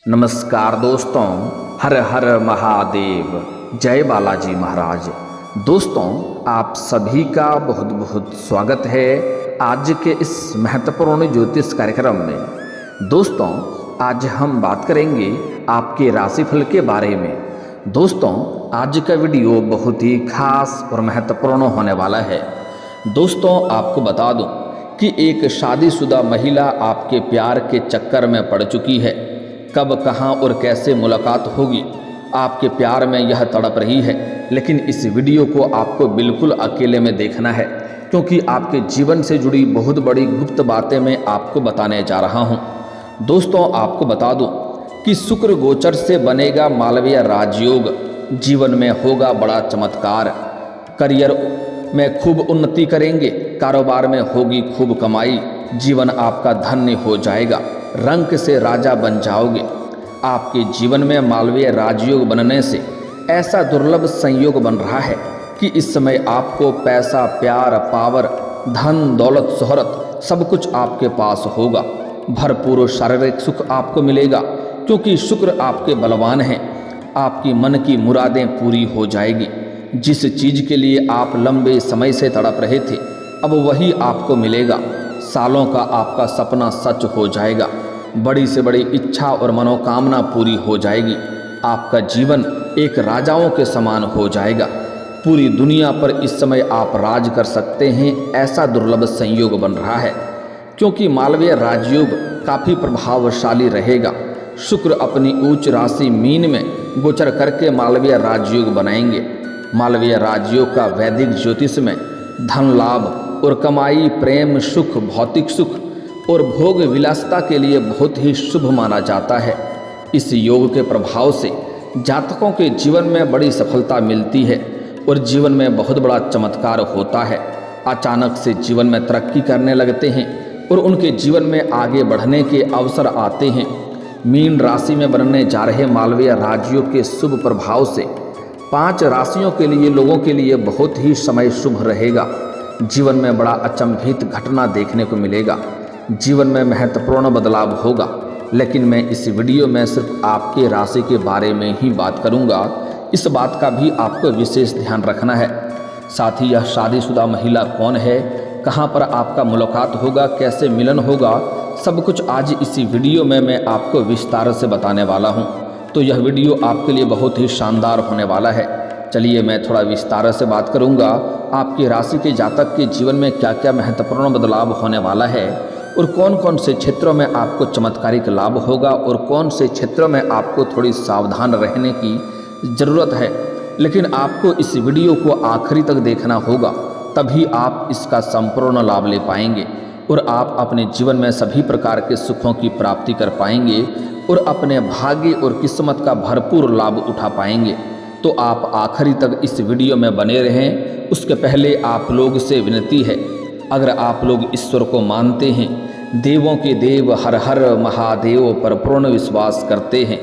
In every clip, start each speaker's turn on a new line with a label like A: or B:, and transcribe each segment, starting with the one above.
A: नमस्कार दोस्तों, हर हर महादेव, जय बालाजी महाराज। दोस्तों, आप सभी का बहुत बहुत स्वागत है आज के इस महत्वपूर्ण ज्योतिष कार्यक्रम में। दोस्तों, आज हम बात करेंगे आपके राशिफल के बारे में। दोस्तों, आज का वीडियो बहुत ही खास और महत्वपूर्ण होने वाला है। दोस्तों, आपको बता दूं कि एक शादीशुदा महिला आपके प्यार के चक्कर में पड़ चुकी है। कब, कहां और कैसे मुलाकात होगी, आपके प्यार में यह तड़प रही है। लेकिन इस वीडियो को आपको बिल्कुल अकेले में देखना है, क्योंकि आपके जीवन से जुड़ी बहुत बड़ी गुप्त बातें मैं आपको बताने जा रहा हूं। दोस्तों, आपको बता दूं कि शुक्र गोचर से बनेगा मालवीय राजयोग। जीवन में होगा बड़ा चमत्कार। करियर में खूब उन्नति करेंगे, कारोबार में होगी खूब कमाई, जीवन आपका धन्य हो जाएगा, रंक से राजा बन जाओगे। आपके जीवन में मालवीय राजयोग बनने से ऐसा दुर्लभ संयोग बन रहा है कि इस समय आपको पैसा, प्यार, पावर, धन, दौलत, शोहरत सब कुछ आपके पास होगा। भरपूर शारीरिक सुख आपको मिलेगा, क्योंकि शुक्र आपके बलवान हैं। आपकी मन की मुरादें पूरी हो जाएगी। जिस चीज़ के लिए आप लंबे समय से तड़प रहे थे, अब वही आपको मिलेगा। सालों का आपका सपना सच हो जाएगा। बड़ी से बड़ी इच्छा और मनोकामना पूरी हो जाएगी। आपका जीवन एक राजाओं के समान हो जाएगा। पूरी दुनिया पर इस समय आप राज कर सकते हैं, ऐसा दुर्लभ संयोग बन रहा है। क्योंकि मालवीय राजयोग काफ़ी प्रभावशाली रहेगा। शुक्र अपनी उच्च राशि मीन में गोचर करके मालवीय राजयोग बनाएंगे। मालवीय राजयोग का वैदिक ज्योतिष में धन लाभ और कमाई, प्रेम, सुख, भौतिक सुख और भोग विलासता के लिए बहुत ही शुभ माना जाता है। इस योग के प्रभाव से जातकों के जीवन में बड़ी सफलता मिलती है और जीवन में बहुत बड़ा चमत्कार होता है। अचानक से जीवन में तरक्की करने लगते हैं और उनके जीवन में आगे बढ़ने के अवसर आते हैं। मीन राशि में बनने जा रहे मालवीय राजयोग के शुभ प्रभाव से 5 राशियों के लिए लोगों के लिए बहुत ही समय शुभ रहेगा। जीवन में बड़ा अचंभित घटना देखने को मिलेगा। जीवन में महत्वपूर्ण बदलाव होगा। लेकिन मैं इस वीडियो में सिर्फ आपके राशि के बारे में ही बात करूंगा। इस बात का भी आपको विशेष ध्यान रखना है। साथ ही यह शादीशुदा महिला कौन है, कहां पर आपका मुलाकात होगा, कैसे मिलन होगा, सब कुछ आज इसी वीडियो में मैं आपको विस्तार से बताने वाला हूं। तो यह वीडियो आपके लिए बहुत ही शानदार होने वाला है। चलिए मैं थोड़ा विस्तार से बात करूंगा आपकी राशि के जातक के जीवन में क्या क्या महत्वपूर्ण बदलाव होने वाला है और कौन कौन से क्षेत्रों में आपको चमत्कारिक लाभ होगा और कौन से क्षेत्रों में आपको थोड़ी सावधान रहने की ज़रूरत है। लेकिन आपको इस वीडियो को आखिरी तक देखना होगा, तभी आप इसका संपूर्ण लाभ ले पाएंगे और आप अपने जीवन में सभी प्रकार के सुखों की प्राप्ति कर पाएंगे और अपने भाग्य और किस्मत का भरपूर लाभ उठा पाएंगे। तो आप आखिरी तक इस वीडियो में बने रहें। उसके पहले आप लोग से विनती है, अगर आप लोग ईश्वर को मानते हैं, देवों के देव हर हर महादेव पर पूर्ण विश्वास करते हैं,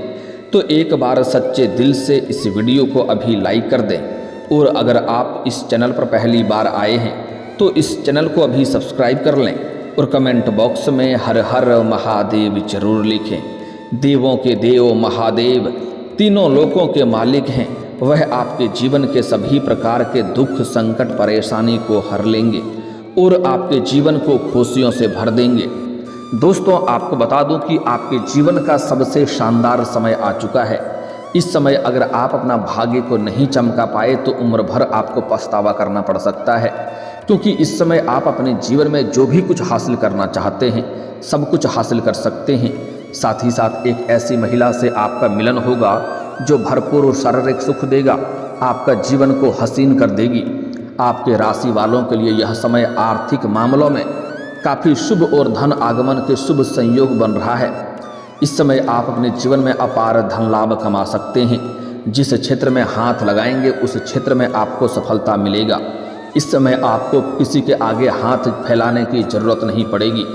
A: तो एक बार सच्चे दिल से इस वीडियो को अभी लाइक कर दें। और अगर आप इस चैनल पर पहली बार आए हैं तो इस चैनल को अभी सब्सक्राइब कर लें और कमेंट बॉक्स में हर हर महादेव जरूर लिखें। देवों के देव महादेव तीनों लोकों के मालिक हैं। वह आपके जीवन के सभी प्रकार के दुख, संकट, परेशानी को हर लेंगे और आपके जीवन को खुशियों से भर देंगे। दोस्तों, आपको बता दूं कि आपके जीवन का सबसे शानदार समय आ चुका है। इस समय अगर आप अपना भाग्य को नहीं चमका पाए तो उम्र भर आपको पछतावा करना पड़ सकता है। क्योंकि इस समय आप अपने जीवन में जो भी कुछ हासिल करना चाहते हैं, सब कुछ हासिल कर सकते हैं। साथ ही साथ एक ऐसी महिला से आपका मिलन होगा जो भरपूर शारीरिक सुख देगा, आपका जीवन को हसीन कर देगी। आपके राशि वालों के लिए यह समय आर्थिक मामलों में काफ़ी शुभ और धन आगमन के शुभ संयोग बन रहा है। इस समय आप अपने जीवन में अपार धन लाभ कमा सकते हैं। जिस क्षेत्र में हाथ लगाएंगे उस क्षेत्र में आपको सफलता मिलेगा। इस समय आपको किसी के आगे हाथ फैलाने की ज़रूरत नहीं पड़ेगी।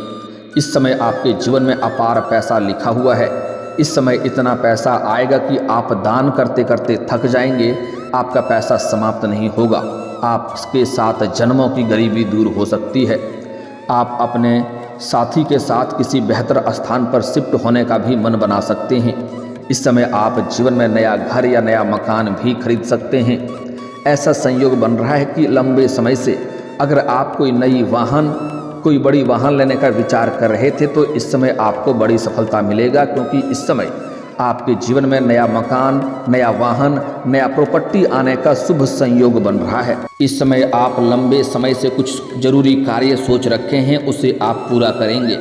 A: इस समय आपके जीवन में अपार पैसा लिखा हुआ है। इस समय इतना पैसा आएगा कि आप दान करते करते थक जाएंगे। आपका पैसा समाप्त नहीं होगा। आपके साथ जन्मों की गरीबी दूर हो सकती है। आप अपने साथी के साथ किसी बेहतर स्थान पर शिफ्ट होने का भी मन बना सकते हैं। इस समय आप जीवन में नया घर या नया मकान भी खरीद सकते हैं। ऐसा संयोग बन रहा है कि लंबे समय से अगर आप कोई बड़ी वाहन लेने का विचार कर रहे थे तो इस समय आपको बड़ी सफलता मिलेगा, क्योंकि इस समय आपके जीवन में नया मकान, नया वाहन, नया प्रॉपर्टी आने का शुभ संयोग बन रहा है। इस समय आप लंबे समय से कुछ जरूरी कार्य सोच रखे हैं, उसे आप पूरा करेंगे,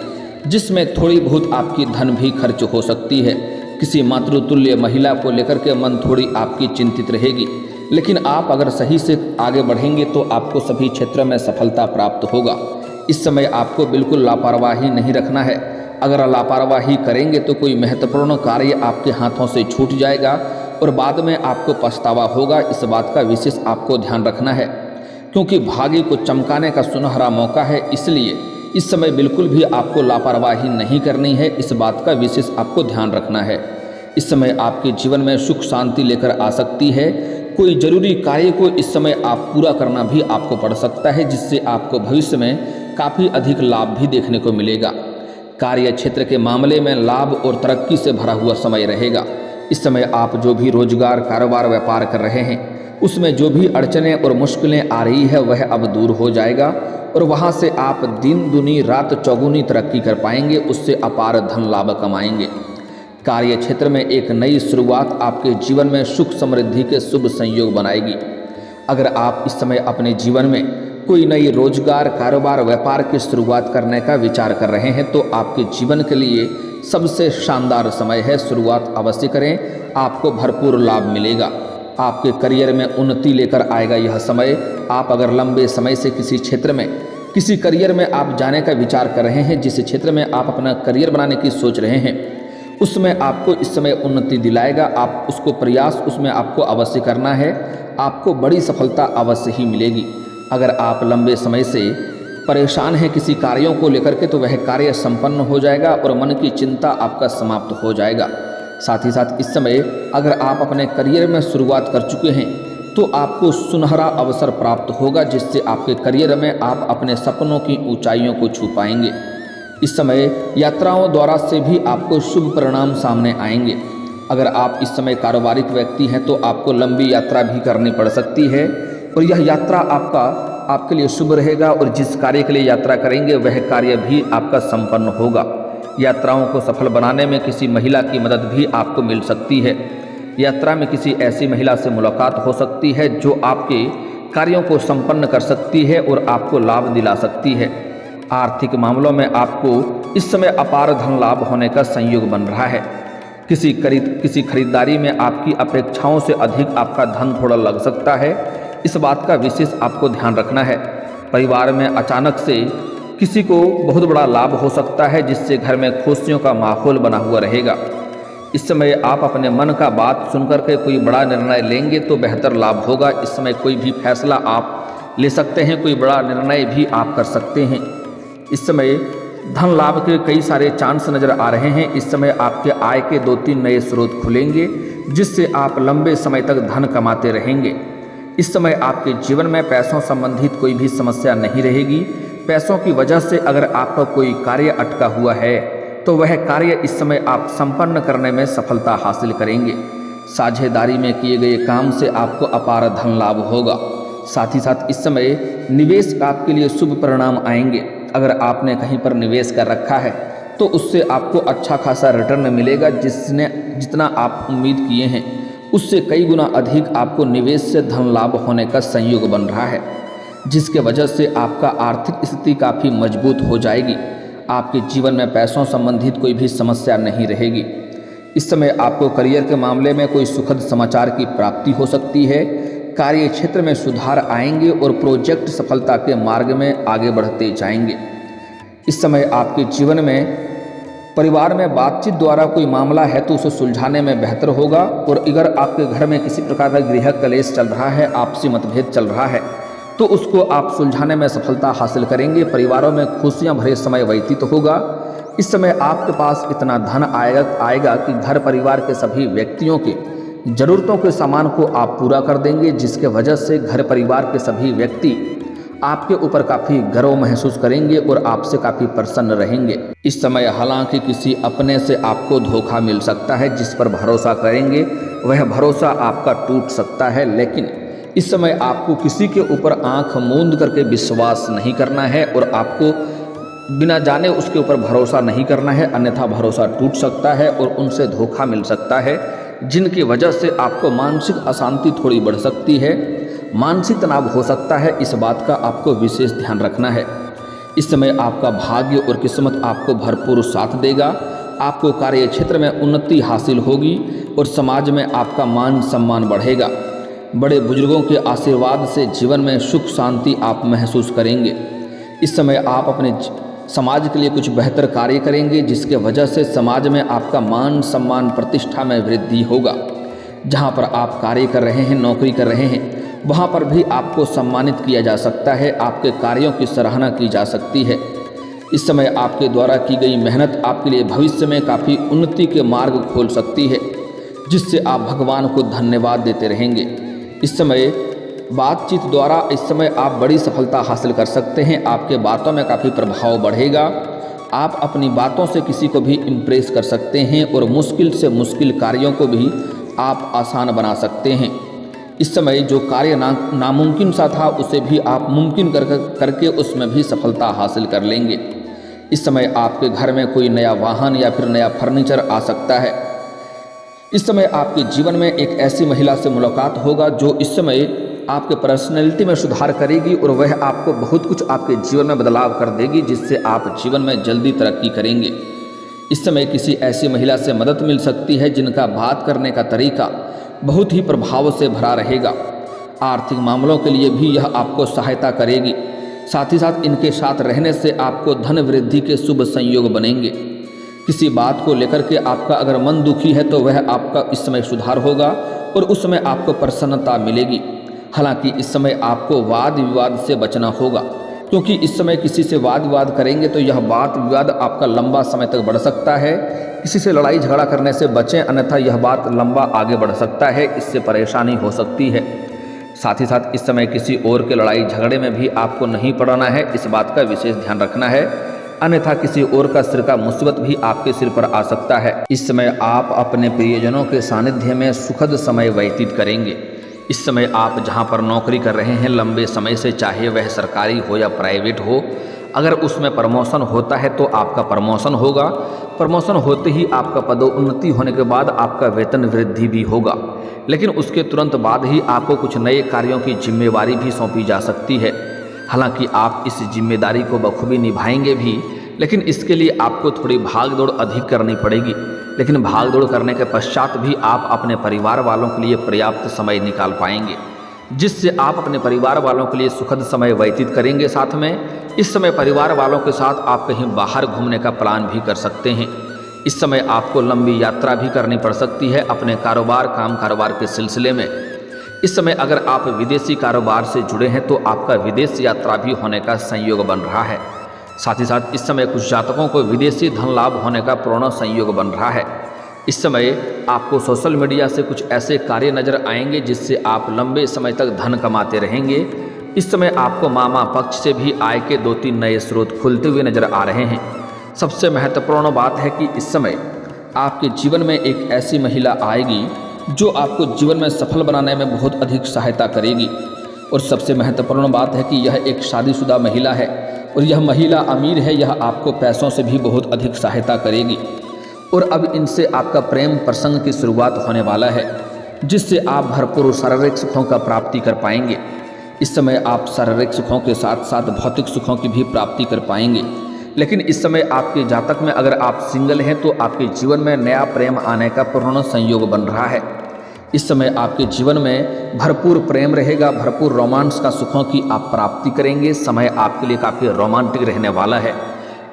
A: जिसमें थोड़ी बहुत आपकी धन भी खर्च हो सकती है। किसी मातृतुल्य महिला को लेकर के मन थोड़ी आपकी चिंतित रहेगी, लेकिन आप अगर सही से आगे बढ़ेंगे तो आपको सभी क्षेत्रों में सफलता प्राप्त होगा। इस समय आपको बिल्कुल लापरवाही नहीं रखना है। अगर लापरवाही करेंगे तो कोई महत्वपूर्ण कार्य आपके हाथों से छूट जाएगा और बाद में आपको पछतावा होगा। इस बात का विशेष आपको ध्यान रखना है, क्योंकि भाग्य को चमकाने का सुनहरा मौका है। इसलिए इस समय बिल्कुल भी आपको लापरवाही नहीं करनी है, इस बात का विशेष आपको ध्यान रखना है। इस समय आपके जीवन में सुख शांति लेकर आ सकती है। कोई जरूरी कार्य को इस समय आप पूरा करना भी आपको पड़ सकता है, जिससे आपको भविष्य में काफ़ी अधिक लाभ भी देखने को मिलेगा। कार्य क्षेत्र के मामले में लाभ और तरक्की से भरा हुआ समय रहेगा। इस समय आप जो भी रोजगार, कारोबार, व्यापार कर रहे हैं, उसमें जो भी अड़चनें और मुश्किलें आ रही है वह अब दूर हो जाएगा और वहां से आप दिन दुनी रात चौगुनी तरक्की कर पाएंगे, उससे अपार धन लाभ कमाएंगे। कार्य क्षेत्र में एक नई शुरुआत आपके जीवन में सुख समृद्धि के शुभ संयोग बनाएगी। अगर आप इस समय अपने जीवन में कोई नई रोजगार, कारोबार, व्यापार की शुरुआत करने का विचार कर रहे हैं तो आपके जीवन के लिए सबसे शानदार समय है। शुरुआत अवश्य करें, आपको भरपूर लाभ मिलेगा। आपके करियर में उन्नति लेकर आएगा यह समय। आप अगर लंबे समय से किसी करियर में आप जाने का विचार कर रहे हैं, जिस क्षेत्र में आप अपना करियर बनाने की सोच रहे हैं, उसमें आपको इस समय उन्नति दिलाएगा। आप उसमें आपको अवश्य करना है, आपको बड़ी सफलता अवश्य ही मिलेगी। अगर आप लंबे समय से परेशान हैं किसी कार्यों को लेकर के तो वह कार्य संपन्न हो जाएगा और मन की चिंता आपका समाप्त हो जाएगा। साथ ही साथ इस समय अगर आप अपने करियर में शुरुआत कर चुके हैं तो आपको सुनहरा अवसर प्राप्त होगा, जिससे आपके करियर में आप अपने सपनों की ऊंचाइयों को छू पाएंगे। इस समय यात्राओं द्वारा से भी आपको शुभ परिणाम सामने आएंगे। अगर आप इस समय कारोबारिक व्यक्ति हैं तो आपको लंबी यात्रा भी करनी पड़ सकती है और यह यात्रा आपके लिए शुभ रहेगा और जिस कार्य के लिए यात्रा करेंगे वह कार्य भी आपका संपन्न होगा। यात्राओं को सफल बनाने में किसी महिला की मदद भी आपको मिल सकती है। यात्रा में किसी ऐसी महिला से मुलाकात हो सकती है जो आपके कार्यों को संपन्न कर सकती है और आपको लाभ दिला सकती है। आर्थिक मामलों में आपको इस समय अपार धन लाभ होने का संयोग बन रहा है। किसी खरीदारी में आपकी अपेक्षाओं से अधिक आपका धन थोड़ा लग सकता है, इस बात का विशेष आपको ध्यान रखना है। परिवार में अचानक से किसी को बहुत बड़ा लाभ हो सकता है, जिससे घर में खुशियों का माहौल बना हुआ रहेगा। इस समय आप अपने मन का बात सुनकर के कोई बड़ा निर्णय लेंगे तो बेहतर लाभ होगा। इस समय कोई भी फैसला आप ले सकते हैं, कोई बड़ा निर्णय भी आप कर सकते हैं। इस समय धन लाभ के कई सारे चांस नजर आ रहे हैं। इस समय आपके आय के 2-3 नए स्रोत खुलेंगे, जिससे आप लंबे समय तक धन कमाते रहेंगे। इस समय आपके जीवन में पैसों संबंधित कोई भी समस्या नहीं रहेगी। पैसों की वजह से अगर आपका कोई कार्य अटका हुआ है तो वह कार्य इस समय आप संपन्न करने में सफलता हासिल करेंगे। साझेदारी में किए गए काम से आपको अपार धन लाभ होगा। साथ ही साथ इस समय निवेश आपके लिए शुभ परिणाम आएंगे। अगर आपने कहीं पर निवेश कर रखा है तो उससे आपको अच्छा खासा रिटर्न मिलेगा। जितना आप उम्मीद किए हैं उससे कई गुना अधिक आपको निवेश से धन लाभ होने का संयोग बन रहा है, जिसके वजह से आपका आर्थिक स्थिति काफ़ी मजबूत हो जाएगी। आपके जीवन में पैसों संबंधित कोई भी समस्या नहीं रहेगी। इस समय आपको करियर के मामले में कोई सुखद समाचार की प्राप्ति हो सकती है। कार्य क्षेत्र में सुधार आएंगे और प्रोजेक्ट सफलता के मार्ग में आगे बढ़ते जाएंगे। इस समय आपके जीवन में परिवार में बातचीत द्वारा कोई मामला है तो उसे सुलझाने में बेहतर होगा। और अगर आपके घर में किसी प्रकार का गृह कलेश चल रहा है, आपसी मतभेद चल रहा है, तो उसको आप सुलझाने में सफलता हासिल करेंगे। परिवारों में खुशियां भरे समय व्यतीत होगा। इस समय आपके पास इतना धन आएगा कि घर परिवार के सभी व्यक्तियों के ज़रूरतों के सामान को आप पूरा कर देंगे, जिसके वजह से घर परिवार के सभी व्यक्ति आपके ऊपर काफ़ी गर्व महसूस करेंगे और आपसे काफ़ी प्रसन्न रहेंगे। इस समय हालांकि किसी अपने से आपको धोखा मिल सकता है, जिस पर भरोसा करेंगे वह भरोसा आपका टूट सकता है। लेकिन इस समय आपको किसी के ऊपर आंख मूंद करके विश्वास नहीं करना है और आपको बिना जाने उसके ऊपर भरोसा नहीं करना है, अन्यथा भरोसा टूट सकता है और उनसे धोखा मिल सकता है, जिनकी वजह से आपको मानसिक अशांति थोड़ी बढ़ सकती है, मानसिक तनाव हो सकता है। इस बात का आपको विशेष ध्यान रखना है। इस समय आपका भाग्य और किस्मत आपको भरपूर साथ देगा। आपको कार्य क्षेत्र में उन्नति हासिल होगी और समाज में आपका मान सम्मान बढ़ेगा। बड़े बुजुर्गों के आशीर्वाद से जीवन में सुख शांति आप महसूस करेंगे। इस समय आप अपने समाज के लिए कुछ बेहतर कार्य करेंगे, जिसके वजह से समाज में आपका मान सम्मान प्रतिष्ठा में वृद्धि होगा। जहां पर आप कार्य कर रहे हैं, नौकरी कर रहे हैं, वहां पर भी आपको सम्मानित किया जा सकता है, आपके कार्यों की सराहना की जा सकती है। इस समय आपके द्वारा की गई मेहनत आपके लिए भविष्य में काफ़ी उन्नति के मार्ग खोल सकती है, जिससे आप भगवान को धन्यवाद देते रहेंगे। इस समय बातचीत द्वारा इस समय आप बड़ी सफलता हासिल कर सकते हैं। आपके बातों में काफ़ी प्रभाव बढ़ेगा। आप अपनी बातों से किसी को भी इम्प्रेस कर सकते हैं और मुश्किल से मुश्किल कार्यों को भी आप आसान बना सकते हैं। इस समय जो कार्य नामुमकिन सा था, उसे भी आप मुमकिन करके उसमें भी सफलता हासिल कर लेंगे। इस समय आपके घर में कोई नया वाहन या फिर नया फर्नीचर आ सकता है। इस समय आपके जीवन में एक ऐसी महिला से मुलाकात होगा जो इस समय आपके पर्सनैलिटी में सुधार करेगी और वह आपको बहुत कुछ आपके जीवन में बदलाव कर देगी, जिससे आप जीवन में जल्दी तरक्की करेंगे। इस समय किसी ऐसी महिला से मदद मिल सकती है जिनका बात करने का तरीका बहुत ही प्रभाव से भरा रहेगा। आर्थिक मामलों के लिए भी यह आपको सहायता करेगी। साथ ही साथ इनके साथ रहने से आपको धन वृद्धि के शुभ संयोग बनेंगे। किसी बात को लेकर के आपका अगर मन दुखी है तो वह आपका इस समय सुधार होगा और उस समय आपको प्रसन्नता मिलेगी। हालांकि इस समय आपको वाद विवाद से बचना होगा, क्योंकि इस समय किसी से वाद विवाद करेंगे तो यह वाद विवाद आपका लंबा समय तक बढ़ सकता है। किसी से लड़ाई झगड़ा करने से बचें, अन्यथा यह बात लंबा आगे बढ़ सकता है, इससे परेशानी हो सकती है। साथ ही साथ इस समय किसी और के लड़ाई झगड़े में भी आपको नहीं पड़ना है, इस बात का विशेष ध्यान रखना है, अन्यथा किसी और का सिर का मुसीबत भी आपके सिर पर आ सकता है। इस समय आप अपने प्रियजनों के सानिध्य में सुखद समय व्यतीत करेंगे। इस समय आप जहां पर नौकरी कर रहे हैं लंबे समय से, चाहे वह सरकारी हो या प्राइवेट हो, अगर उसमें प्रमोशन होता है तो आपका प्रमोशन होगा। प्रमोशन होते ही आपका पदोन्नति होने के बाद आपका वेतन वृद्धि भी होगा, लेकिन उसके तुरंत बाद ही आपको कुछ नए कार्यों की जिम्मेवारी भी सौंपी जा सकती है। हालांकि आप इस जिम्मेदारी को बखूबी निभाएंगे भी, लेकिन इसके लिए आपको थोड़ी भाग दौड़ अधिक करनी पड़ेगी। लेकिन भाग दौड़ करने के पश्चात भी आप अपने परिवार वालों के लिए पर्याप्त समय निकाल पाएंगे, जिससे आप अपने परिवार वालों के लिए सुखद समय व्यतीत करेंगे। साथ में इस समय परिवार वालों के साथ आप कहीं बाहर घूमने का प्लान भी कर सकते हैं। इस समय आपको लंबी यात्रा भी करनी पड़ सकती है अपने काम कारोबार के सिलसिले में। इस समय अगर आप विदेशी कारोबार से जुड़े हैं तो आपका विदेश यात्रा भी होने का संयोग बन रहा है। साथ ही साथ इस समय कुछ जातकों को विदेशी धन लाभ होने का पूर्ण संयोग बन रहा है। इस समय आपको सोशल मीडिया से कुछ ऐसे कार्य नजर आएंगे जिससे आप लंबे समय तक धन कमाते रहेंगे। इस समय आपको मामा पक्ष से भी आय के 2-3 नए स्रोत खुलते हुए नजर आ रहे हैं। सबसे महत्वपूर्ण बात है कि इस समय आपके जीवन में एक ऐसी महिला आएगी जो आपको जीवन में सफल बनाने में बहुत अधिक सहायता करेगी। और सबसे महत्वपूर्ण बात है कि यह एक शादीशुदा महिला है और यह महिला अमीर है, यह आपको पैसों से भी बहुत अधिक सहायता करेगी। और अब इनसे आपका प्रेम प्रसंग की शुरुआत होने वाला है, जिससे आप भरपूर शारीरिक सुखों का प्राप्ति कर पाएंगे। इस समय आप शारीरिक सुखों के साथ साथ भौतिक सुखों की भी प्राप्ति कर पाएंगे। लेकिन इस समय आपके जातक में अगर आप सिंगल हैं तो आपके जीवन में नया प्रेम आने का पूर्ण संयोग बन रहा है। इस समय आपके जीवन में भरपूर प्रेम रहेगा, भरपूर रोमांस का सुखों की आप प्राप्ति करेंगे। समय आपके लिए काफ़ी रोमांटिक रहने वाला है।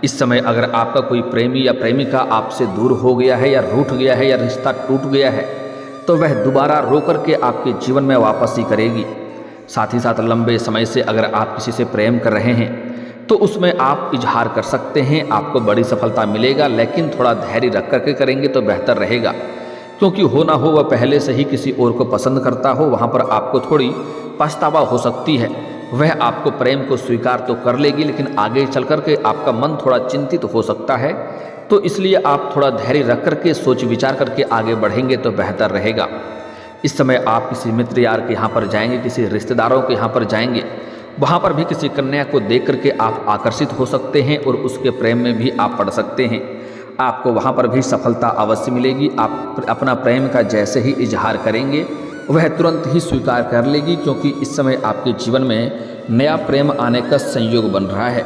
A: इस समय अगर आपका कोई प्रेमी या प्रेमिका आपसे दूर हो गया है या रूठ गया है या रिश्ता टूट गया है तो वह दोबारा रो करके आपके जीवन में वापस ही करेगी। साथ ही साथ लंबे समय से अगर आप किसी से प्रेम कर रहे हैं तो उसमें आप इजहार कर सकते हैं, आपको बड़ी सफलता मिलेगा, लेकिन थोड़ा धैर्य रख करके करेंगे तो बेहतर रहेगा। क्योंकि हो ना हो वह पहले से ही किसी और को पसंद करता हो, वहाँ पर आपको थोड़ी पछतावा हो सकती है। वह आपको प्रेम को स्वीकार तो कर लेगी, लेकिन आगे चल कर के आपका मन थोड़ा चिंतित हो सकता है। तो इसलिए आप थोड़ा धैर्य रख करके सोच विचार करके आगे बढ़ेंगे तो बेहतर रहेगा। इस समय आप किसी मित्र यार के यहाँ पर जाएंगे, किसी रिश्तेदारों के यहाँ पर जाएंगे, वहाँ पर भी किसी कन्या को देख करके आप आकर्षित हो सकते हैं और उसके प्रेम में भी आप पड़ सकते हैं। आपको वहाँ पर भी सफलता अवश्य मिलेगी। आप अपना प्रेम का जैसे ही इजहार करेंगे वह तुरंत ही स्वीकार कर लेगी, क्योंकि इस समय आपके जीवन में नया प्रेम आने का संयोग बन रहा है।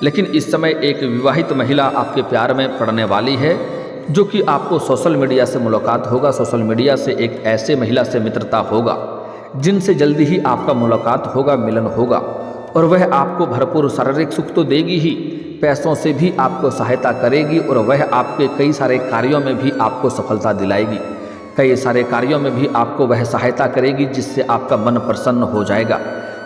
A: लेकिन इस समय एक विवाहित महिला आपके प्यार में पड़ने वाली है, जो कि आपको सोशल मीडिया से मुलाकात होगा। सोशल मीडिया से एक ऐसे महिला से मित्रता होगा जिनसे जल्दी ही आपका मुलाकात होगा, मिलन होगा, और वह आपको भरपूर शारीरिक सुख तो देगी ही, पैसों से भी आपको सहायता करेगी, और वह आपके कई सारे कार्यों में भी आपको सफलता दिलाएगी। कई सारे कार्यों में भी आपको वह सहायता करेगी, जिससे आपका मन प्रसन्न हो जाएगा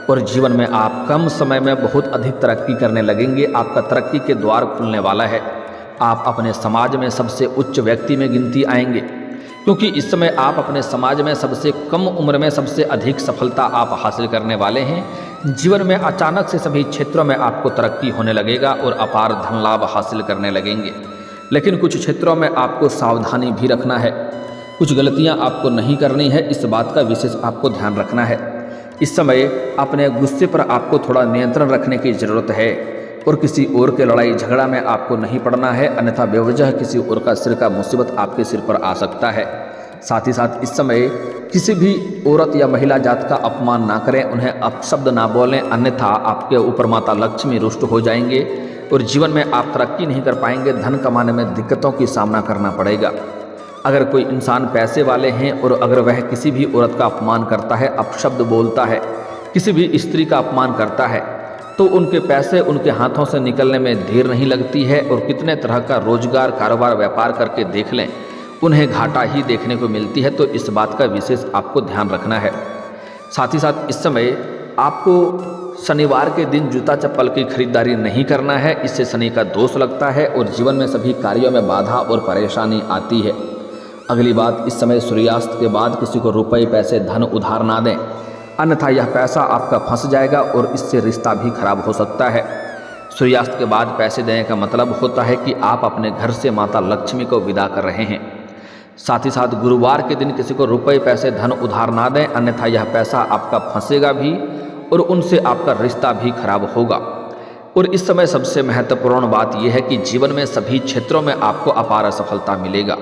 A: और जीवन में आप कम समय में बहुत अधिक तरक्की करने लगेंगे। आपका तरक्की के द्वार खुलने वाला है। आप अपने समाज में सबसे उच्च व्यक्ति में गिनती आएंगे, क्योंकि इस समय आप अपने समाज में सबसे कम उम्र में सबसे अधिक सफलता आप हासिल करने वाले हैं। जीवन में अचानक से सभी क्षेत्रों में आपको तरक्की होने लगेगा और अपार धन लाभ हासिल करने लगेंगे। लेकिन कुछ क्षेत्रों में आपको सावधानी भी रखना है, कुछ गलतियां आपको नहीं करनी है, इस बात का विशेष आपको ध्यान रखना है। इस समय अपने गुस्से पर आपको थोड़ा नियंत्रण रखने की ज़रूरत है और किसी और के लड़ाई झगड़ा में आपको नहीं पड़ना है, अन्यथा बेवजह किसी और का सिर का मुसीबत आपके सिर पर आ सकता है। साथ ही साथ इस समय किसी भी औरत या महिला जात का अपमान ना करें, उन्हें अपशब्द ना बोलें, अन्यथा आपके ऊपर माता लक्ष्मी रुष्ट हो जाएंगे और जीवन में आप तरक्की नहीं कर पाएंगे। धन कमाने में दिक्कतों की सामना करना पड़ेगा। अगर कोई इंसान पैसे वाले हैं और अगर वह किसी भी औरत का अपमान करता है, अपशब्द बोलता है, किसी भी स्त्री का अपमान करता है, तो उनके पैसे उनके हाथों से निकलने में देर नहीं लगती है और कितने तरह का रोजगार, कारोबार, व्यापार करके देख लें, उन्हें घाटा ही देखने को मिलती है। तो इस बात का विशेष आपको ध्यान रखना है। साथ ही साथ इस समय आपको शनिवार के दिन जूता चप्पल की खरीदारी नहीं करना है, इससे शनि का दोष लगता है और जीवन में सभी कार्यों में बाधा और परेशानी आती है। अगली बात, इस समय सूर्यास्त के बाद किसी को रुपए, पैसे, धन उधार ना दें, अन्यथा यह पैसा आपका फंस जाएगा और इससे रिश्ता भी खराब हो सकता है। सूर्यास्त के बाद पैसे देने का मतलब होता है कि आप अपने घर से माता लक्ष्मी को विदा कर रहे हैं। साथ ही साथ गुरुवार के दिन किसी को रुपए, पैसे, धन उधार ना दें, अन्यथा यह पैसा आपका फंसेगा भी और उनसे आपका रिश्ता भी खराब होगा। और इस समय सबसे महत्वपूर्ण बात यह है कि जीवन में सभी क्षेत्रों में आपको अपार सफलता मिलेगा,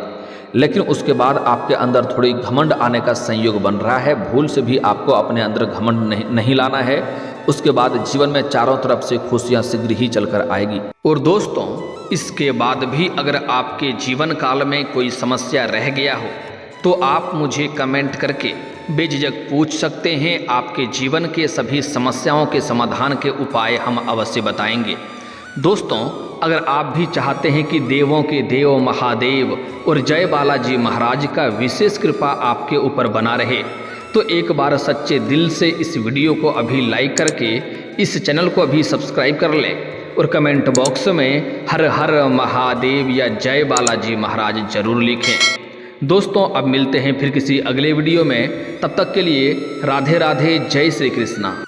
A: लेकिन उसके बाद आपके अंदर थोड़ी घमंड आने का संयोग बन रहा है। भूल से भी आपको अपने अंदर घमंड नहीं लाना है। उसके बाद जीवन में चारों तरफ से खुशियां शीघ्र ही चलकर आएगी। और दोस्तों, इसके बाद भी अगर आपके जीवन काल में कोई समस्या रह गया हो तो आप मुझे कमेंट करके बेझिझक पूछ सकते हैं। आपके जीवन के सभी समस्याओं के समाधान के उपाय हम अवश्य बताएंगे। दोस्तों, अगर आप भी चाहते हैं कि देवों के देव महादेव और जय बालाजी महाराज का विशेष कृपा आपके ऊपर बना रहे, तो एक बार सच्चे दिल से इस वीडियो को अभी लाइक करके इस चैनल को अभी सब्सक्राइब कर लें और कमेंट बॉक्स में हर हर महादेव या जय बालाजी महाराज जरूर लिखें। दोस्तों, अब मिलते हैं फिर किसी अगले वीडियो में। तब तक के लिए राधे राधे, जय श्री कृष्णा।